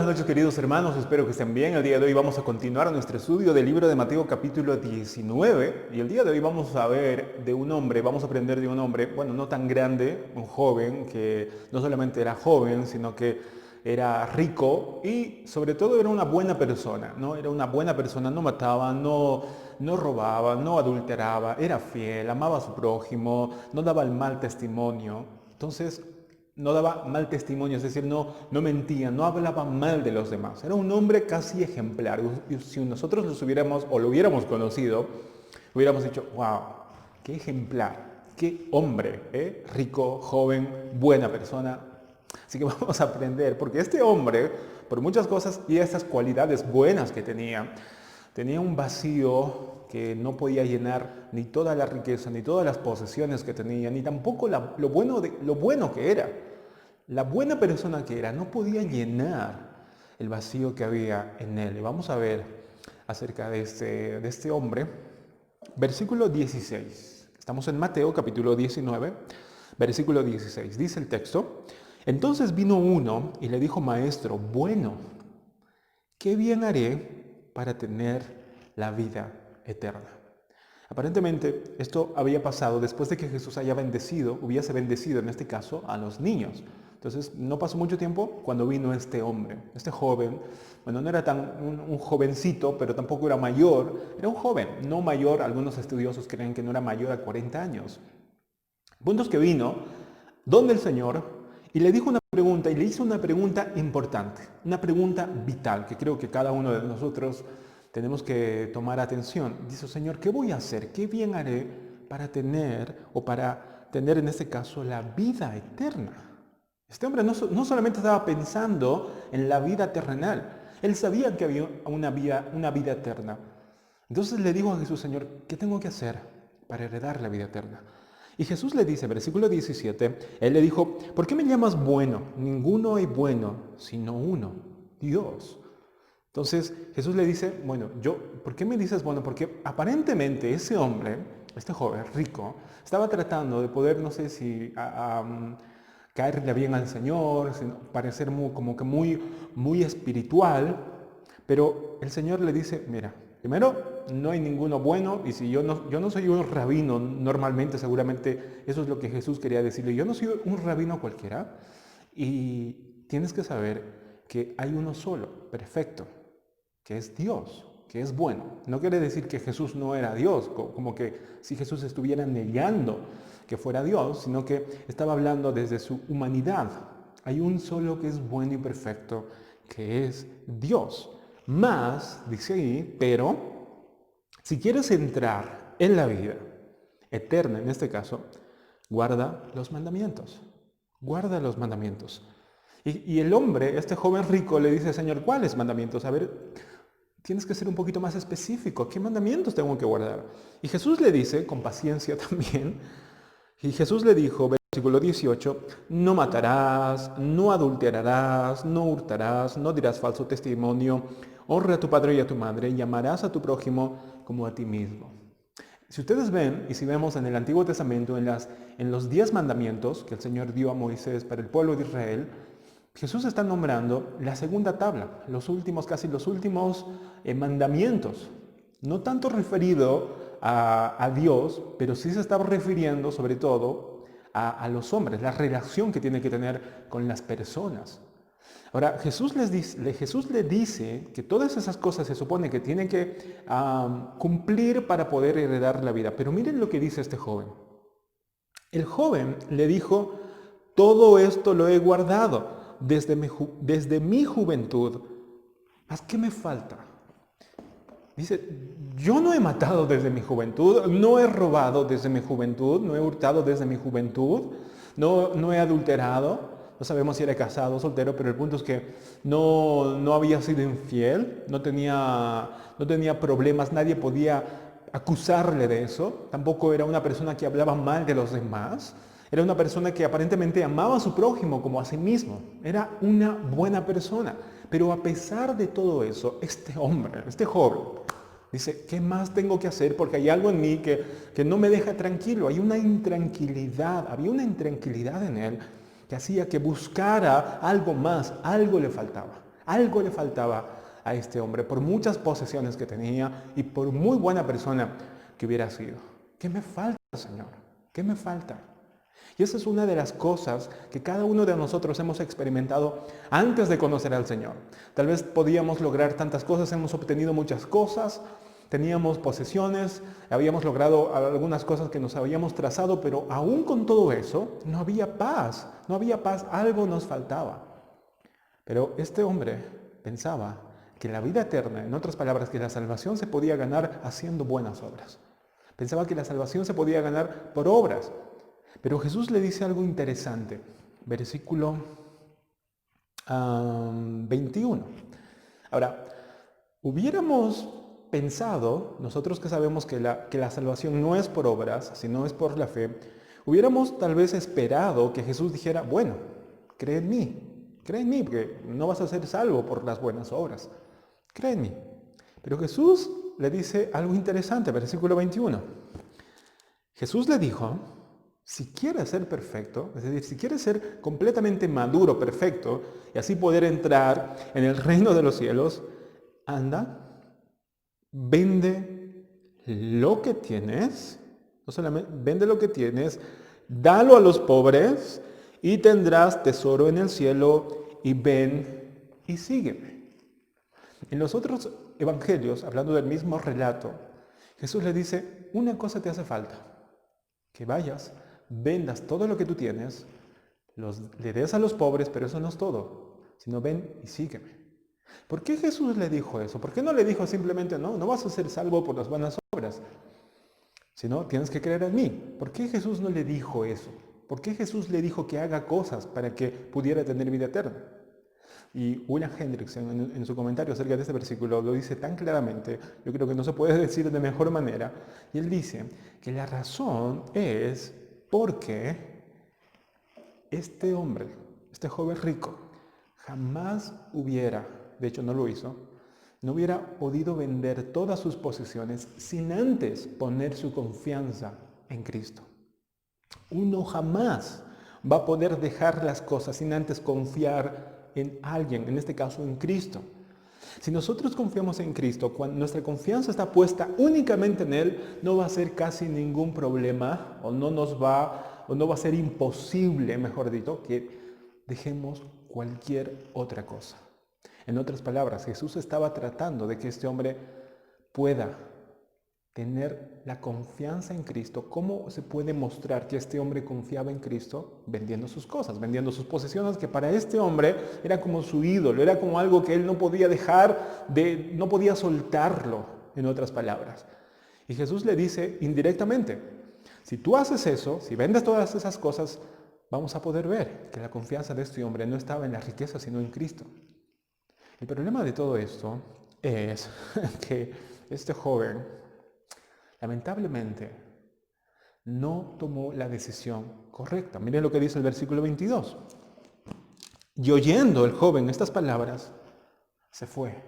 Buenas noches, queridos hermanos, espero que estén bien. El día de hoy vamos a continuar nuestro estudio del libro de Mateo capítulo 19 y el día de hoy vamos a ver de un hombre, vamos a aprender de un hombre, bueno, no tan grande, un joven que no solamente era joven, sino que era rico y sobre todo era una buena persona, ¿no? Era una buena persona, no mataba, no robaba, no adulteraba, era fiel, amaba a su prójimo, no daba el mal testimonio. Entonces, no daba mal testimonio, es decir, no mentía, no hablaba mal de los demás. Era un hombre casi ejemplar. Y si nosotros lo hubiéramos conocido, hubiéramos dicho, wow, qué ejemplar, qué hombre, ¿eh? Rico, joven, buena persona. Así que vamos a aprender, porque este hombre, por muchas cosas y esas cualidades buenas que tenía un vacío que no podía llenar ni toda la riqueza, ni todas las posesiones que tenía, ni tampoco lo bueno que era. La buena persona que era no podía llenar el vacío que había en él. Y vamos a ver acerca de este hombre. Versículo 16. Estamos en Mateo capítulo 19, versículo 16. Dice el texto: Entonces vino uno y le dijo: Maestro, bueno, ¿qué bien haré para tener la vida eterna? Aparentemente, esto había pasado después de que Jesús hubiese bendecido en este caso a los niños. Entonces, no pasó mucho tiempo cuando vino este hombre, este joven. Bueno, no era un jovencito, pero tampoco era mayor. Era un joven, no mayor. Algunos estudiosos creen que no era mayor a 40 años. El punto es que vino donde el Señor y le dijo una pregunta, y le hizo una pregunta importante, una pregunta vital, que creo que cada uno de nosotros tenemos que tomar atención. Dice: Señor, ¿qué voy a hacer? ¿Qué bien haré para tener en este caso la vida eterna? Este hombre no solamente estaba pensando en la vida terrenal, él sabía que había una vida eterna. Entonces le dijo a Jesús: Señor, ¿qué tengo que hacer para heredar la vida eterna? Y Jesús le dice, versículo 17, él le dijo: ¿por qué me llamas bueno? Ninguno hay bueno, sino uno, Dios. Entonces Jesús le dice: bueno, ¿por qué me dices bueno? Porque aparentemente ese hombre, este joven rico, estaba tratando de poder, no sé si caerle bien al Señor, parecer como que muy espiritual, pero el Señor le dice: mira, primero, no hay ninguno bueno, y si yo no soy un rabino normalmente, seguramente eso es lo que Jesús quería decirle. Yo no soy un rabino cualquiera, y tienes que saber que hay uno solo, perfecto, que es Dios, que es bueno. No quiere decir que Jesús no era Dios, como que si Jesús estuviera negando que fuera Dios, sino que estaba hablando desde su humanidad. Hay un solo que es bueno y perfecto, que es Dios. Más, dice ahí, pero si quieres entrar en la vida eterna, en este caso, guarda los mandamientos. Guarda los mandamientos. Y el hombre, este joven rico, le dice: Señor, ¿cuáles mandamientos? A ver, tienes que ser un poquito más específico. ¿Qué mandamientos tengo que guardar? Y Jesús le dice, con paciencia también, y Jesús le dijo, versículo 18, no matarás, no adulterarás, no hurtarás, no dirás falso testimonio, honra a tu padre y a tu madre, y amarás a tu prójimo como a ti mismo. Si ustedes ven, y si vemos en el Antiguo Testamento, en los 10 mandamientos que el Señor dio a Moisés para el pueblo de Israel, Jesús está nombrando la segunda tabla, casi los últimos mandamientos. No tanto referido a Dios, pero sí se está refiriendo sobre todo a los hombres, la relación que tiene que tener con las personas. Ahora, Jesús le dice que todas esas cosas se supone que tienen que cumplir para poder heredar la vida. Pero miren lo que dice este joven. El joven le dijo: todo esto lo he guardado desde mi juventud. ¿Más qué me falta? Dice: yo no he matado desde mi juventud, no he robado desde mi juventud, no he hurtado desde mi juventud, no he adulterado. No sabemos si era casado o soltero, pero el punto es que no había sido infiel, no tenía problemas, nadie podía acusarle de eso. Tampoco era una persona que hablaba mal de los demás. Era una persona que aparentemente amaba a su prójimo como a sí mismo. Era una buena persona. Pero a pesar de todo eso, este hombre, este joven, dice: ¿qué más tengo que hacer? Porque hay algo en mí que no me deja tranquilo. Había una intranquilidad en él que hacía que buscara algo más, algo le faltaba. Algo le faltaba a este hombre, por muchas posesiones que tenía y por muy buena persona que hubiera sido. ¿Qué me falta, Señor? ¿Qué me falta? Y esa es una de las cosas que cada uno de nosotros hemos experimentado antes de conocer al Señor. Tal vez podíamos lograr tantas cosas, hemos obtenido muchas cosas, teníamos posesiones, habíamos logrado algunas cosas que nos habíamos trazado, pero aún con todo eso no había paz, algo nos faltaba. Pero este hombre pensaba que la vida eterna, en otras palabras, que la salvación se podía ganar haciendo buenas obras. Pensaba que la salvación se podía ganar por obras. Pero Jesús le dice algo interesante. Versículo 21. Ahora, hubiéramos pensado, nosotros que sabemos que la salvación no es por obras, sino es por la fe, hubiéramos tal vez esperado que Jesús dijera, bueno, cree en mí, porque no vas a ser salvo por las buenas obras. Cree en mí. Pero Jesús le dice algo interesante, versículo 21. Jesús le dijo, si quieres ser perfecto, es decir, si quieres ser completamente maduro, perfecto, y así poder entrar en el reino de los cielos, anda, vende lo que tienes, no solamente vende lo que tienes, dalo a los pobres y tendrás tesoro en el cielo y ven y sígueme. En los otros evangelios, hablando del mismo relato, Jesús le dice, una cosa te hace falta, que vayas, vendas todo lo que tú tienes, le des a los pobres, pero eso no es todo, sino ven y sígueme. ¿Por qué Jesús le dijo eso? ¿Por qué no le dijo simplemente, no vas a ser salvo por las buenas obras, sino tienes que creer en mí? ¿Por qué Jesús no le dijo eso? ¿Por qué Jesús le dijo que haga cosas para que pudiera tener vida eterna? Y William Hendrickson en su comentario acerca de este versículo lo dice tan claramente, yo creo que no se puede decir de mejor manera, y él dice que la razón es porque este hombre, este joven rico, jamás hubiera, de hecho no lo hizo, no hubiera podido vender todas sus posesiones sin antes poner su confianza en Cristo. Uno jamás va a poder dejar las cosas sin antes confiar en alguien, en este caso en Cristo. Si nosotros confiamos en Cristo, cuando nuestra confianza está puesta únicamente en Él, no va a ser casi ningún problema o no va a ser imposible, mejor dicho, que dejemos cualquier otra cosa. En otras palabras, Jesús estaba tratando de que este hombre pueda tener la confianza en Cristo. ¿Cómo se puede mostrar que este hombre confiaba en Cristo? Vendiendo sus cosas, vendiendo sus posesiones, que para este hombre era como su ídolo, era como algo que él no podía no podía soltarlo, en otras palabras. Y Jesús le dice indirectamente, si tú haces eso, si vendes todas esas cosas, vamos a poder ver que la confianza de este hombre no estaba en la riqueza, sino en Cristo. El problema de todo esto es que este joven, lamentablemente, no tomó la decisión correcta. Miren lo que dice el versículo 22. Y oyendo el joven estas palabras, se fue.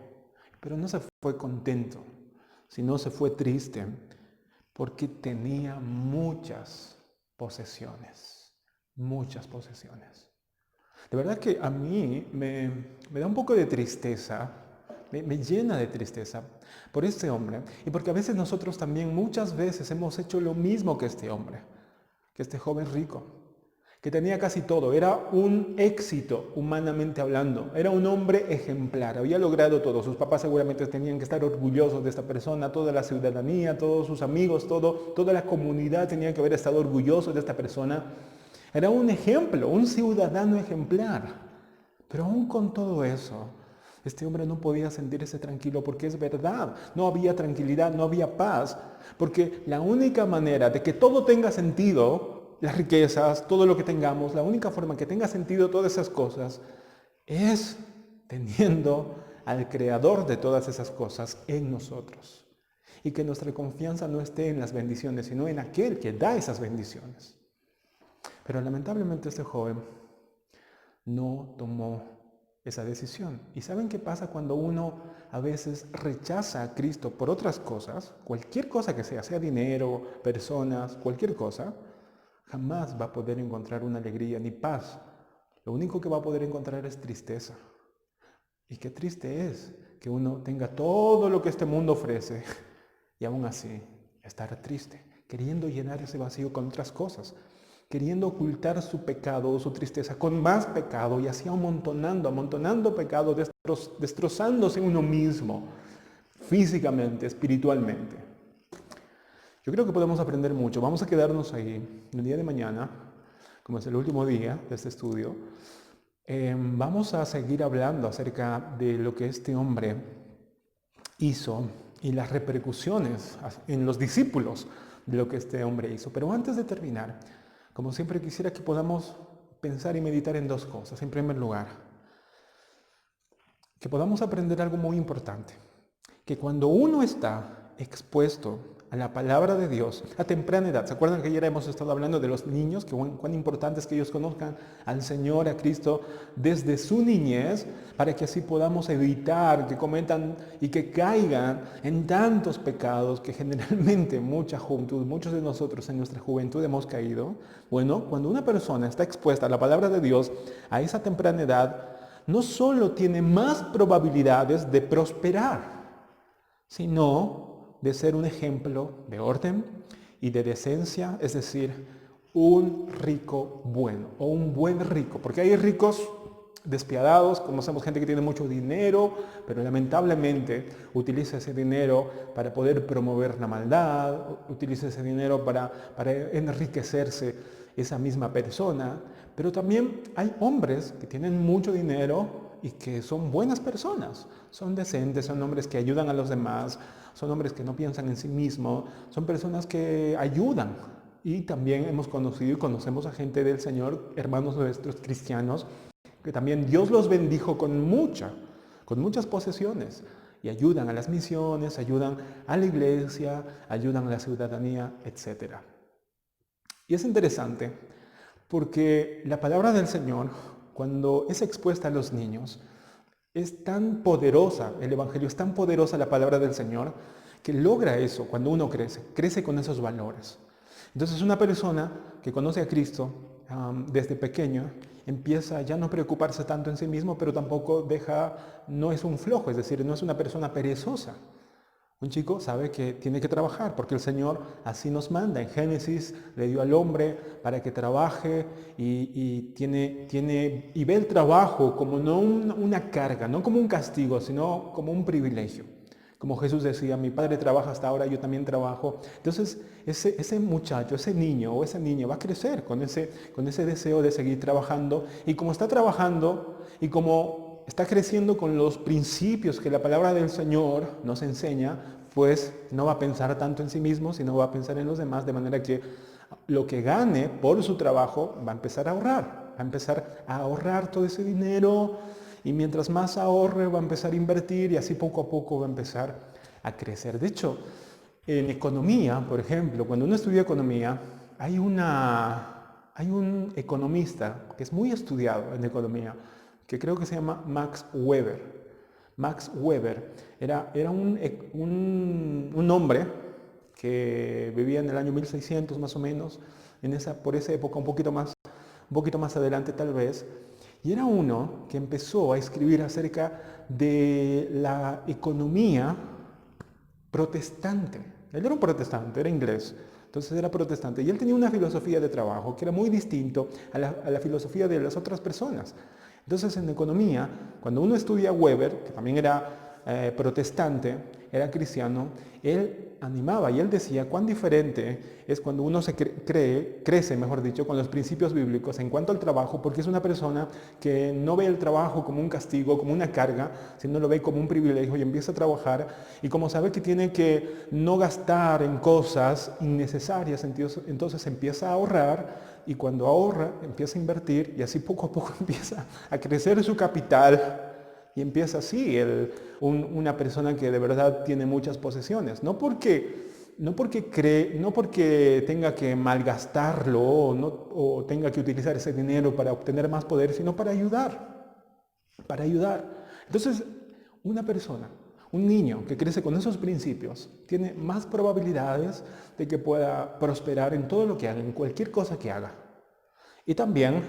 Pero no se fue contento, sino se fue triste, porque tenía muchas posesiones. Muchas posesiones. De verdad que a mí me da un poco de tristeza, me llena de tristeza por este hombre y porque a veces nosotros también muchas veces hemos hecho lo mismo que este hombre, que este joven rico, que tenía casi todo, era un éxito humanamente hablando, era un hombre ejemplar, había logrado todo, sus papás seguramente tenían que estar orgullosos de esta persona, toda la ciudadanía, todos sus amigos, toda la comunidad tenía que haber estado orgullosos de esta persona. Era un ejemplo, un ciudadano ejemplar. Pero aún con todo eso, este hombre no podía sentirse tranquilo porque es verdad, no había tranquilidad, no había paz. Porque la única manera de que todo tenga sentido, las riquezas, todo lo que tengamos, la única forma que tenga sentido todas esas cosas es teniendo al creador de todas esas cosas en nosotros. Y que nuestra confianza no esté en las bendiciones, sino en aquel que da esas bendiciones. Pero lamentablemente este joven no tomó esa decisión. ¿Y saben qué pasa cuando uno a veces rechaza a Cristo por otras cosas? Cualquier cosa que sea dinero, personas, cualquier cosa, jamás va a poder encontrar una alegría ni paz. Lo único que va a poder encontrar es tristeza. Y qué triste es que uno tenga todo lo que este mundo ofrece y aún así estar triste, queriendo llenar ese vacío con otras cosas, queriendo ocultar su pecado o su tristeza con más pecado y así amontonando pecado, destrozándose uno mismo físicamente, espiritualmente. Yo creo que podemos aprender mucho. Vamos a quedarnos ahí el día de mañana, como es el último día de este estudio. Vamos a seguir hablando acerca de lo que este hombre hizo y las repercusiones en los discípulos de lo que este hombre hizo. Pero antes de terminar, como siempre quisiera que podamos pensar y meditar en dos cosas. En primer lugar, que podamos aprender algo muy importante, que cuando uno está expuesto a la palabra de Dios a temprana edad, ¿se acuerdan que ayer hemos estado hablando de los niños, que cuán importante es que ellos conozcan al Señor, a Cristo, desde su niñez, para que así podamos evitar que cometan y que caigan en tantos pecados que generalmente mucha juventud, muchos de nosotros en nuestra juventud hemos caído? Bueno, cuando una persona está expuesta a la palabra de Dios a esa temprana edad, no solo tiene más probabilidades de prosperar, sino de ser un ejemplo de orden y de decencia, es decir, un rico bueno o un buen rico, porque hay ricos despiadados, conocemos gente que tiene mucho dinero, pero lamentablemente utiliza ese dinero para poder promover la maldad, utiliza ese dinero para enriquecerse esa misma persona, pero también hay hombres que tienen mucho dinero y que son buenas personas, son decentes, son hombres que ayudan a los demás, son hombres que no piensan en sí mismos, son personas que ayudan. Y también hemos conocido y conocemos a gente del Señor, hermanos nuestros cristianos, que también Dios los bendijo con muchas posesiones y ayudan a las misiones, ayudan a la iglesia, ayudan a la ciudadanía, etc. Y es interesante porque la palabra del Señor, cuando es expuesta a los niños, es tan poderosa, el Evangelio es tan poderosa la palabra del Señor, que logra eso cuando uno crece con esos valores. Entonces una persona que conoce a Cristo desde pequeño empieza ya no preocuparse tanto en sí mismo, pero tampoco no es un flojo, es decir, no es una persona perezosa. Un chico sabe que tiene que trabajar porque el Señor así nos manda. En Génesis le dio al hombre para que trabaje y ve el trabajo como no una carga, no como un castigo, sino como un privilegio. Como Jesús decía, mi padre trabaja hasta ahora, yo también trabajo. Entonces ese muchacho, ese niño o esa niña va a crecer con ese deseo de seguir trabajando. Y como está trabajando y como está creciendo con los principios que la palabra del Señor nos enseña, pues no va a pensar tanto en sí mismo, sino va a pensar en los demás, de manera que lo que gane por su trabajo va a empezar a ahorrar todo ese dinero, y mientras más ahorre va a empezar a invertir y así poco a poco va a empezar a crecer. De hecho, en economía, por ejemplo, cuando uno estudia economía, hay un economista que es muy estudiado en economía, que creo que se llama Max Weber. Max Weber era un hombre que vivía en el año 1600 más o menos, por esa época, un poquito más adelante tal vez, y era uno que empezó a escribir acerca de la economía protestante. Él era un protestante, era inglés, entonces era protestante, y él tenía una filosofía de trabajo que era muy distinto a la filosofía de las otras personas. Entonces en economía, cuando uno estudia a Weber, que también era protestante, era cristiano, él animaba y él decía cuán diferente es cuando uno crece, mejor dicho, con los principios bíblicos en cuanto al trabajo, porque es una persona que no ve el trabajo como un castigo, como una carga, sino lo ve como un privilegio y empieza a trabajar, y como sabe que tiene que no gastar en cosas innecesarias, entonces empieza a ahorrar, y cuando ahorra empieza a invertir, y así poco a poco empieza a crecer su capital. Y empieza así una persona que de verdad tiene muchas posesiones. No porque tenga que malgastarlo o tenga que utilizar ese dinero para obtener más poder, sino para ayudar. Para ayudar. Entonces, un niño que crece con esos principios, tiene más probabilidades de que pueda prosperar en todo lo que haga, en cualquier cosa que haga. Y también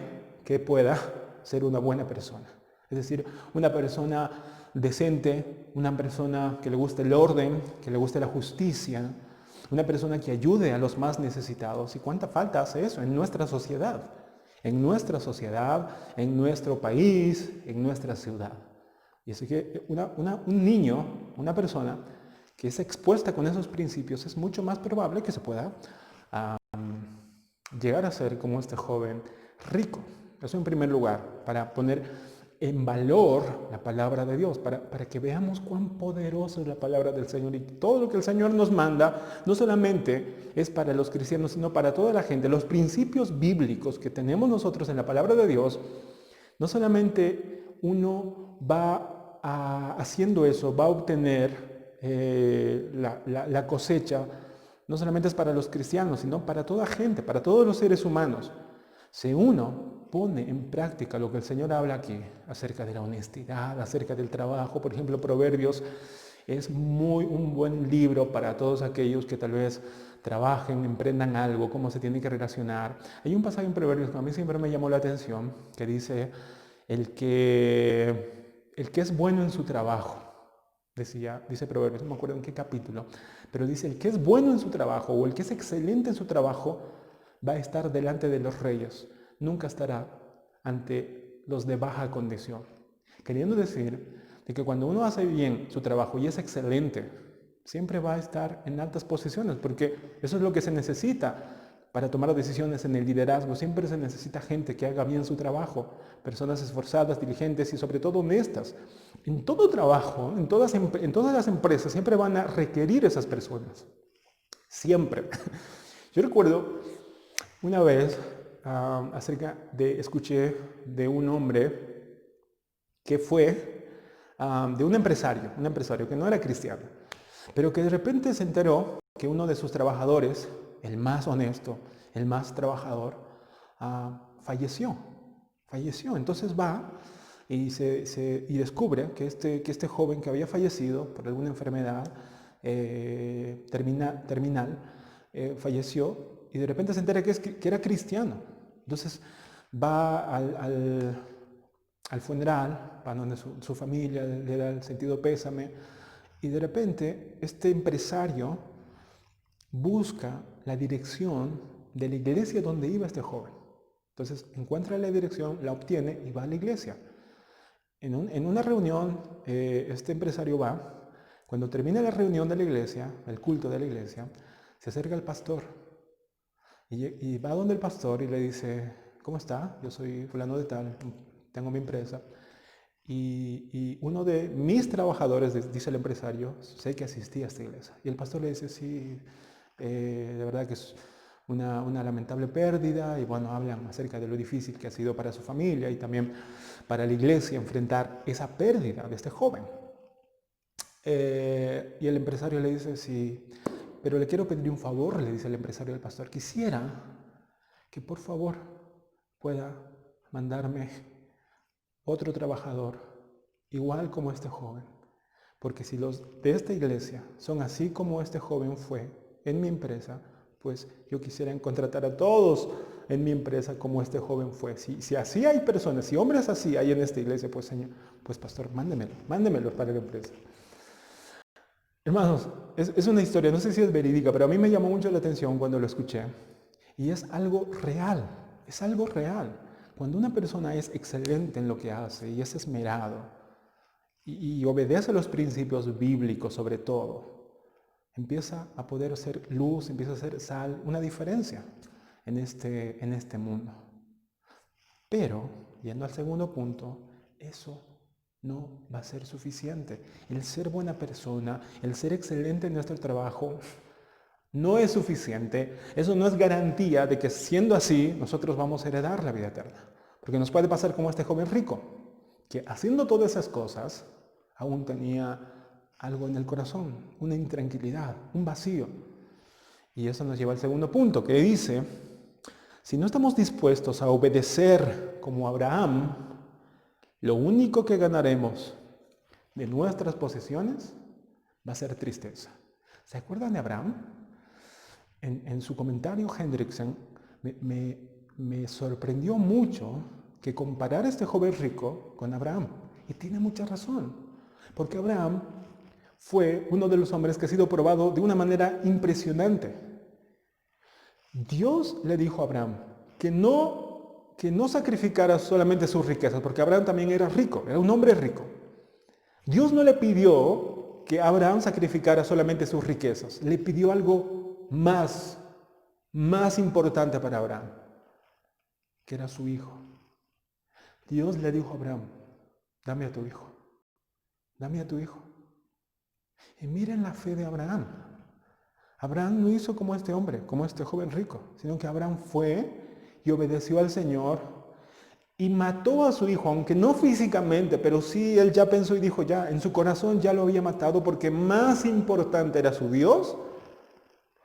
que pueda ser una buena persona. Es decir, una persona decente, una persona que le guste el orden, que le guste la justicia, una persona que ayude a los más necesitados. ¿Y cuánta falta hace eso en nuestra sociedad? En nuestra sociedad, en nuestro país, en nuestra ciudad. Y así que un niño, una persona que es expuesta con esos principios, es mucho más probable que se pueda llegar a ser como este joven rico. Eso en primer lugar, para poner en valor la palabra de Dios, para que veamos cuán poderosa es la palabra del Señor. Y todo lo que el Señor nos manda, no solamente es para los cristianos, sino para toda la gente. Los principios bíblicos que tenemos nosotros en la palabra de Dios, no solamente uno va haciendo eso, va a obtener la cosecha, no solamente es para los cristianos, sino para toda gente, para todos los seres humanos. Si uno pone en práctica lo que el Señor habla aquí, acerca de la honestidad, acerca del trabajo, por ejemplo, Proverbios es un buen libro para todos aquellos que tal vez trabajen, emprendan algo, cómo se tienen que relacionar. Hay un pasaje en Proverbios que a mí siempre me llamó la atención, que dice, el que es bueno en su trabajo, dice Proverbios, no me acuerdo en qué capítulo, pero dice, el que es bueno en su trabajo o el que es excelente en su trabajo va a estar delante de los reyes, nunca estará ante los de baja condición. Queriendo decir de que cuando uno hace bien su trabajo y es excelente, siempre va a estar en altas posiciones, porque eso es lo que se necesita para tomar decisiones en el liderazgo. Siempre se necesita gente que haga bien su trabajo, personas esforzadas, diligentes y sobre todo honestas. En todo trabajo, en todas las empresas, siempre van a requerir esas personas. Siempre. Yo recuerdo una vez escuché de un hombre que fue de un empresario que no era cristiano, pero que de repente se enteró que uno de sus trabajadores, el más honesto, el más trabajador, falleció. Entonces va y descubre que este joven que había fallecido por alguna enfermedad terminal, falleció, y de repente se entera que era cristiano. Entonces va al funeral, va donde su familia le da el sentido pésame, y de repente este empresario busca la dirección de la iglesia donde iba este joven. Entonces encuentra la dirección, la obtiene y va a la iglesia. En una reunión, este empresario va. Cuando termina la reunión de la iglesia, el culto de la iglesia, se acerca al pastor y va donde el pastor y le dice, ¿cómo está? Yo soy fulano de tal, tengo mi empresa. Y uno de mis trabajadores, dice el empresario, sé que asistía a esta iglesia. Y el pastor le dice, sí, de verdad que es una lamentable pérdida. Y bueno, hablan acerca de lo difícil que ha sido para su familia y también para la iglesia enfrentar esa pérdida de este joven. Y el empresario le dice, sí, pero le quiero pedir un favor, le dice el empresario al pastor. Quisiera que por favor pueda mandarme otro trabajador, igual como este joven. Porque si los de esta iglesia son así como este joven fue en mi empresa, pues yo quisiera contratar a todos en mi empresa como este joven fue. Si así hay personas, si hombres así hay en esta iglesia, pues Señor, pues pastor, mándemelo para la empresa. Hermanos, es una historia, no sé si es verídica, pero a mí me llamó mucho la atención cuando lo escuché. Y es algo real, es algo real. Cuando una persona es excelente en lo que hace y es esmerado y obedece a los principios bíblicos sobre todo, empieza a poder ser luz, empieza a ser sal, una diferencia en este mundo. Pero, yendo al segundo punto, eso no va a ser suficiente. El ser buena persona, el ser excelente en nuestro trabajo, no es suficiente. Eso no es garantía de que siendo así, nosotros vamos a heredar la vida eterna. Porque nos puede pasar como este joven rico, que haciendo todas esas cosas, aún tenía algo en el corazón, una intranquilidad, un vacío. Y eso nos lleva al segundo punto, que dice, si no estamos dispuestos a obedecer como Abraham, lo único que ganaremos de nuestras posesiones va a ser tristeza. ¿Se acuerdan de Abraham? En su comentario, Hendrickson me sorprendió mucho que comparar a este joven rico con Abraham. Y tiene mucha razón, porque Abraham fue uno de los hombres que ha sido probado de una manera impresionante. Dios le dijo a Abraham que no sacrificara solamente sus riquezas, porque Abraham también era rico, era un hombre rico. Dios no le pidió que Abraham sacrificara solamente sus riquezas, le pidió algo más importante para Abraham, que era su hijo. Dios le dijo a Abraham, dame a tu hijo, dame a tu hijo. Y miren la fe de Abraham. Abraham no hizo como este hombre, como este joven rico, sino que Abraham fue y obedeció al Señor y mató a su hijo, aunque no físicamente, pero sí él ya pensó y dijo ya, en su corazón ya lo había matado porque más importante era su Dios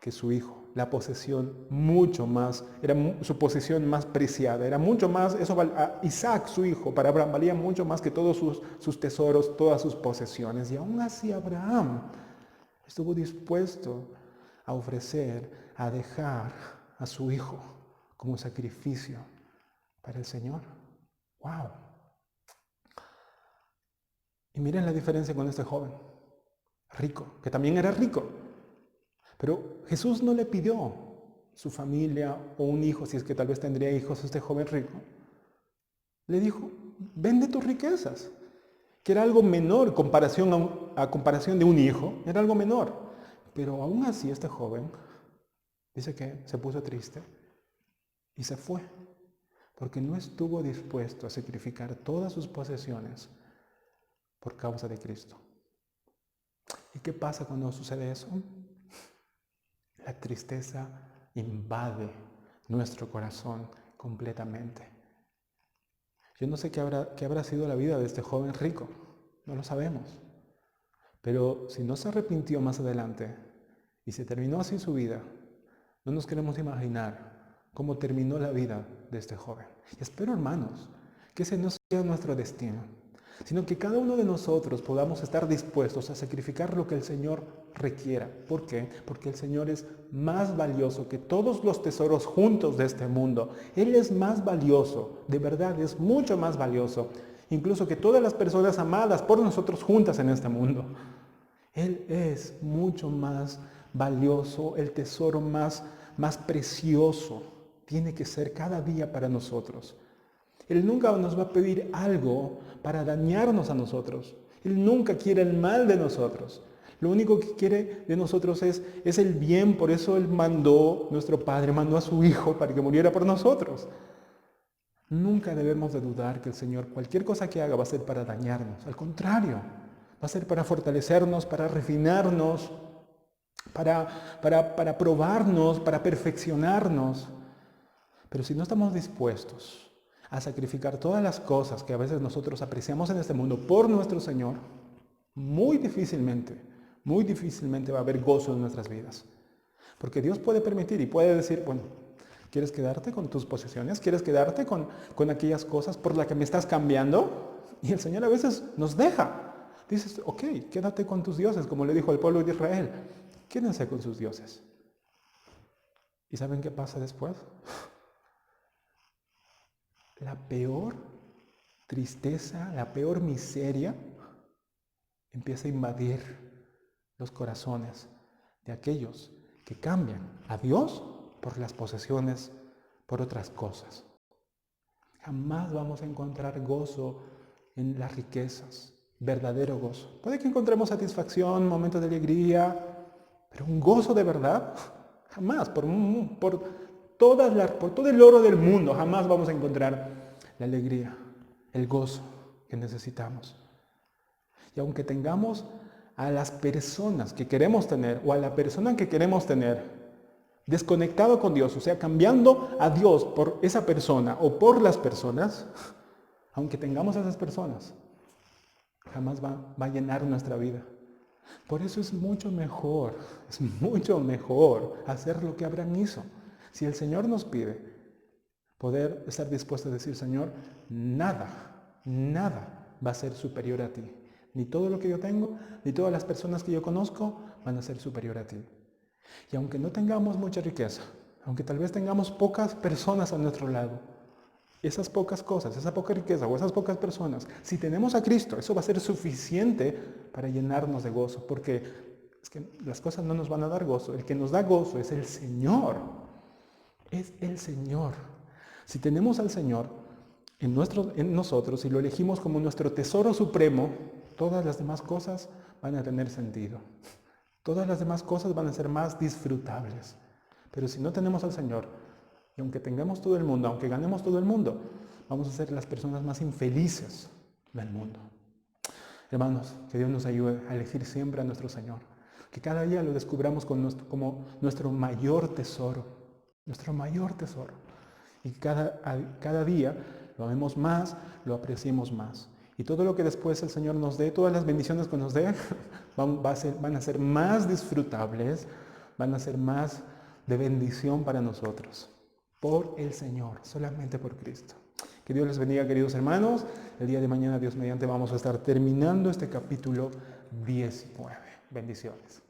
que su hijo. La posesión mucho más, era su posesión más preciada, era mucho más, a Isaac su hijo, para Abraham valía mucho más que todos sus tesoros, todas sus posesiones. Y aún así Abraham estuvo dispuesto a ofrecer, a dejar a su hijo como sacrificio para el Señor. ¡Wow! Y miren la diferencia con este joven rico, que también era rico. Pero Jesús no le pidió su familia o un hijo, si es que tal vez tendría hijos este joven rico. Le dijo, vende tus riquezas, que era algo menor a comparación de un hijo, era algo menor. Pero aún así este joven dice que se puso triste y se fue, porque no estuvo dispuesto a sacrificar todas sus posesiones por causa de Cristo. ¿Y qué pasa cuando sucede eso? La tristeza invade nuestro corazón completamente. Yo no sé qué habrá sido la vida de este joven rico, no lo sabemos. Pero si no se arrepintió más adelante y se terminó así su vida, no nos queremos imaginar cómo terminó la vida de este joven. Y espero, hermanos, que ese no sea nuestro destino, sino que cada uno de nosotros podamos estar dispuestos a sacrificar lo que el Señor requiera. ¿Por qué? Porque el Señor es más valioso que todos los tesoros juntos de este mundo. Él es más valioso, de verdad es mucho más valioso, incluso que todas las personas amadas por nosotros juntas en este mundo. Él es mucho más valioso, el tesoro más precioso tiene que ser cada día para nosotros. Él nunca nos va a pedir algo para dañarnos a nosotros. Él nunca quiere el mal de nosotros. Lo único que quiere de nosotros es el bien. Por eso Él nuestro Padre mandó a su Hijo para que muriera por nosotros. Nunca debemos de dudar que el Señor, cualquier cosa que haga, va a ser para dañarnos. Al contrario, va a ser para fortalecernos, para refinarnos, para probarnos, para perfeccionarnos. Pero si no estamos dispuestos a sacrificar todas las cosas que a veces nosotros apreciamos en este mundo por nuestro Señor, muy difícilmente va a haber gozo en nuestras vidas. Porque Dios puede permitir y puede decir, bueno, ¿quieres quedarte con tus posesiones? ¿Quieres quedarte con aquellas cosas por las que me estás cambiando? Y el Señor a veces nos deja. Dices, ok, quédate con tus dioses, como le dijo al pueblo de Israel. Quédense con sus dioses. ¿Y saben qué pasa después? La peor tristeza, la peor miseria empieza a invadir los corazones de aquellos que cambian a Dios por las posesiones, por otras cosas. Jamás vamos a encontrar gozo en las riquezas, verdadero gozo. Puede que encontremos satisfacción, momentos de alegría, pero un gozo de verdad, jamás, por todo el oro del mundo, jamás vamos a encontrar la alegría, el gozo que necesitamos. Y aunque tengamos a las personas que queremos tener o a la persona que queremos tener desconectado con Dios, o sea, cambiando a Dios por esa persona o por las personas, aunque tengamos a esas personas, jamás va a llenar nuestra vida. Por eso es mucho mejor hacer lo que Abraham hizo. Si el Señor nos pide poder estar dispuesto a decir, Señor, nada va a ser superior a ti. Ni todo lo que yo tengo, ni todas las personas que yo conozco van a ser superior a ti. Y aunque no tengamos mucha riqueza, aunque tal vez tengamos pocas personas a nuestro lado, esas pocas cosas, esa poca riqueza o esas pocas personas, si tenemos a Cristo, eso va a ser suficiente para llenarnos de gozo, porque es que las cosas no nos van a dar gozo. El que nos da gozo es el Señor. Es el Señor. Si tenemos al Señor en nosotros y lo elegimos como nuestro tesoro supremo, todas las demás cosas van a tener sentido. Todas las demás cosas van a ser más disfrutables. Pero si no tenemos al Señor, y aunque tengamos todo el mundo, aunque ganemos todo el mundo, vamos a ser las personas más infelices del mundo. Hermanos, que Dios nos ayude a elegir siempre a nuestro Señor. Que cada día lo descubramos como nuestro mayor tesoro. Nuestro mayor tesoro. Y cada día lo amemos más, lo apreciemos más. Y todo lo que después el Señor nos dé, todas las bendiciones que nos dé, van a ser más disfrutables, van a ser más de bendición para nosotros. Por el Señor, solamente por Cristo. Que Dios les bendiga, queridos hermanos. El día de mañana, Dios mediante, vamos a estar terminando este capítulo 19. Bendiciones.